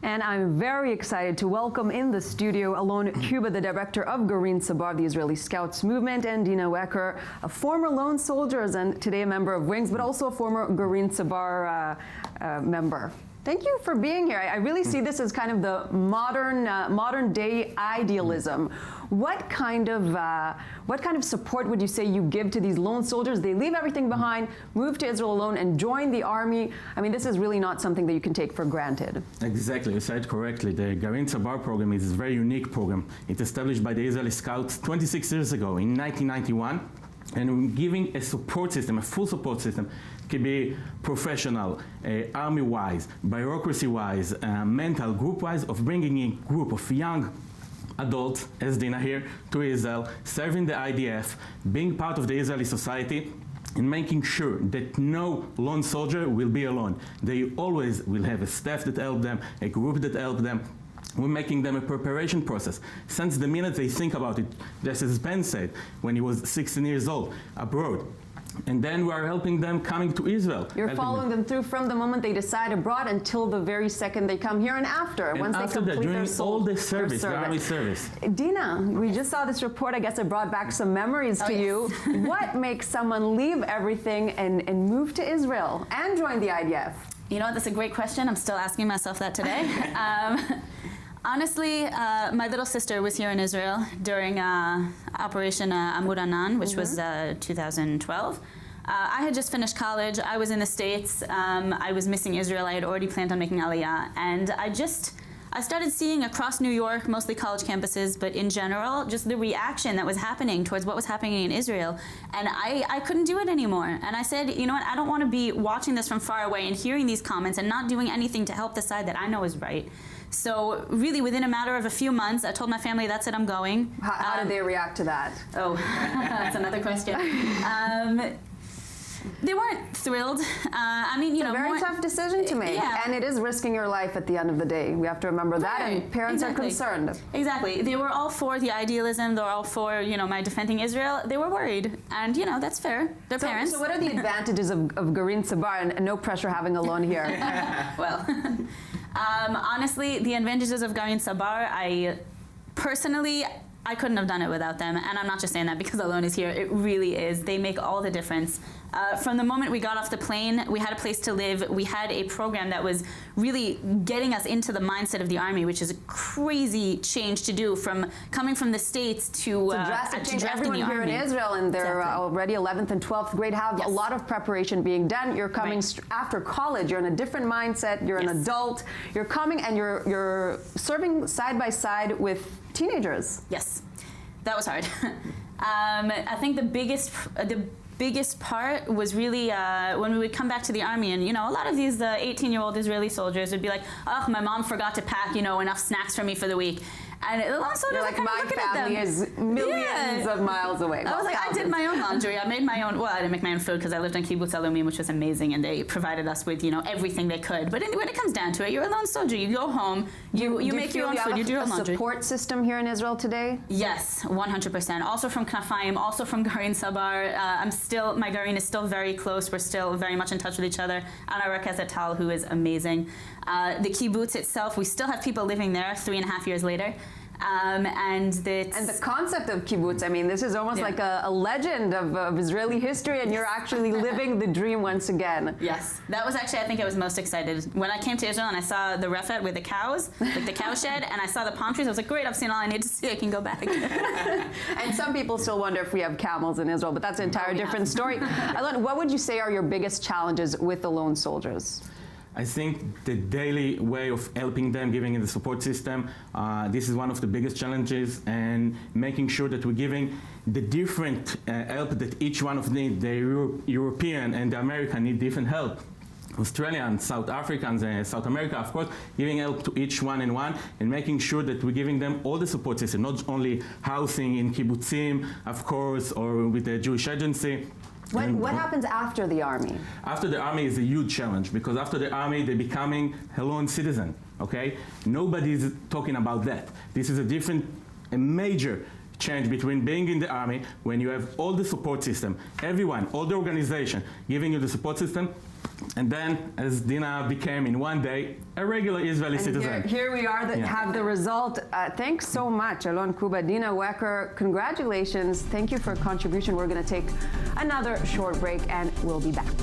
And I'm very excited to welcome in the studio Alon Cuba, the director of Garin Sabar, the Israeli Scouts Movement, and Dina Wecker, a former lone soldier and today a member of Wings, but also a former Garin Sabar member. Thank you for being here. I really see this as kind of the modern day idealism. What kind of support would you say you give to these lone soldiers? They leave everything behind, move to Israel alone, and join the army. I mean, this is really not something that you can take for granted. Exactly, you said correctly. The Garin Sabar program is a very unique program. It's established by the Israeli Scouts 26 years ago in 1991. And giving a support system, a full support system, can be professional, army-wise, bureaucracy-wise, mental, group-wise, of bringing in a group of young adults, as Dina here, to Israel, serving the IDF, being part of the Israeli society, and making sure that no lone soldier will be alone. They always will have a staff that help them, a group that help them. We're making them a preparation process. Since the minute they think about it, just as Ben said, when he was 16 years old, abroad. And then we are helping them coming to Israel. You're following them through from the moment they decide abroad until the very second they come here and after, and once after they complete during their all the service, the army service. Dina, we just saw this report. I guess it brought back some memories to you. What makes someone leave everything and move to Israel and join the IDF? You know what, that's a great question. I'm still asking myself that today. Honestly, my little sister was here in Israel during Operation Amud Anan, which was 2012. I had just finished college. I was in the States. I was missing Israel. I had already planned on making Aliyah. And I started seeing across New York, mostly college campuses, but in general, just the reaction that was happening towards what was happening in Israel. And I couldn't do it anymore. And I said, you know what, I don't want to be watching this from far away and hearing these comments and not doing anything to help the side that I know is right. So really, within a matter of a few months, I told my family, that's it, I'm going. How did they react to that? Oh, that's another question. They weren't thrilled. I mean, you know, it's a very tough decision to make, and it is risking your life at the end of the day. We have to remember that, and parents are concerned. Exactly. They were all for the idealism. They were all for, you know, my defending Israel. They were worried, and you know, that's fair. They're parents. So what are the advantages of Garin Sabar, and no pressure having Alon here? Well, honestly, the advantages of Garin Sabar, personally, I couldn't have done it without them, and I'm not just saying that because Alon is here. It really is. They make all the difference. From the moment we got off the plane, we had a place to live. We had a program that was really getting us into the mindset of the Army, which is a crazy change to do from coming from the States to drastic change. Everyone here in Israel in their already 11th and 12th grade have a lot of preparation being done. You're coming after college. You're in a different mindset. You're an adult. You're coming and you're serving side by side with teenagers. Yes, that was hard. I think the biggest part was really when we would come back to the army, and you know, a lot of these 18-year-old Israeli soldiers would be like, oh, my mom forgot to pack, you know, enough snacks for me for the week. And the lone soldiers, like, my family is millions of miles away. I was like, I did my own laundry. I made my own, well, I didn't make my own food because I lived in Kibbutz Alumim, which was amazing, and they provided us with, you know, everything they could. But when it comes down to it, you're a lone soldier. You go home, you make your own food, you do your own laundry. Support system here in Israel today? Yes, 100%. Also from Knafayim, also from Garin Sabar. My Garin is still very close. We're still very much in touch with each other. Anna Rakez Tal, who is amazing. The kibbutz itself, we still have people living there 3.5 years later. And the concept of kibbutz, I mean, this is almost like a legend of Israeli history, and you're actually living the dream once again. Yes, that was actually, I think I was most excited. When I came to Israel and I saw the refet with the cows, like the cow shed, and I saw the palm trees, I was like, great, I've seen all I need to see, I can go back. And some people still wonder if we have camels in Israel, but that's an entire different story. Alon, what would you say are your biggest challenges with the lone soldiers? I think the daily way of helping them, giving them the support system, this is one of the biggest challenges, and making sure that we're giving the different help that each one of them, the European and the American need different help. Australians, South Africans, South America, of course, giving help to each one and one, and making sure that we're giving them all the support system, not only housing in kibbutzim, of course, or with the Jewish agency. What happens after the army? After the army is a huge challenge, because after the army they're becoming a lone citizen, okay? Nobody's talking about that. This is a major change between being in the army, when you have all the support system, everyone, all the organization giving you the support system, And then, as Dina became in one day a regular Israeli citizen. Here we are that have the result. Thanks so much, Alon Kuba, Dina Wecker. Congratulations. Thank you for your contribution. We're going to take another short break and we'll be back.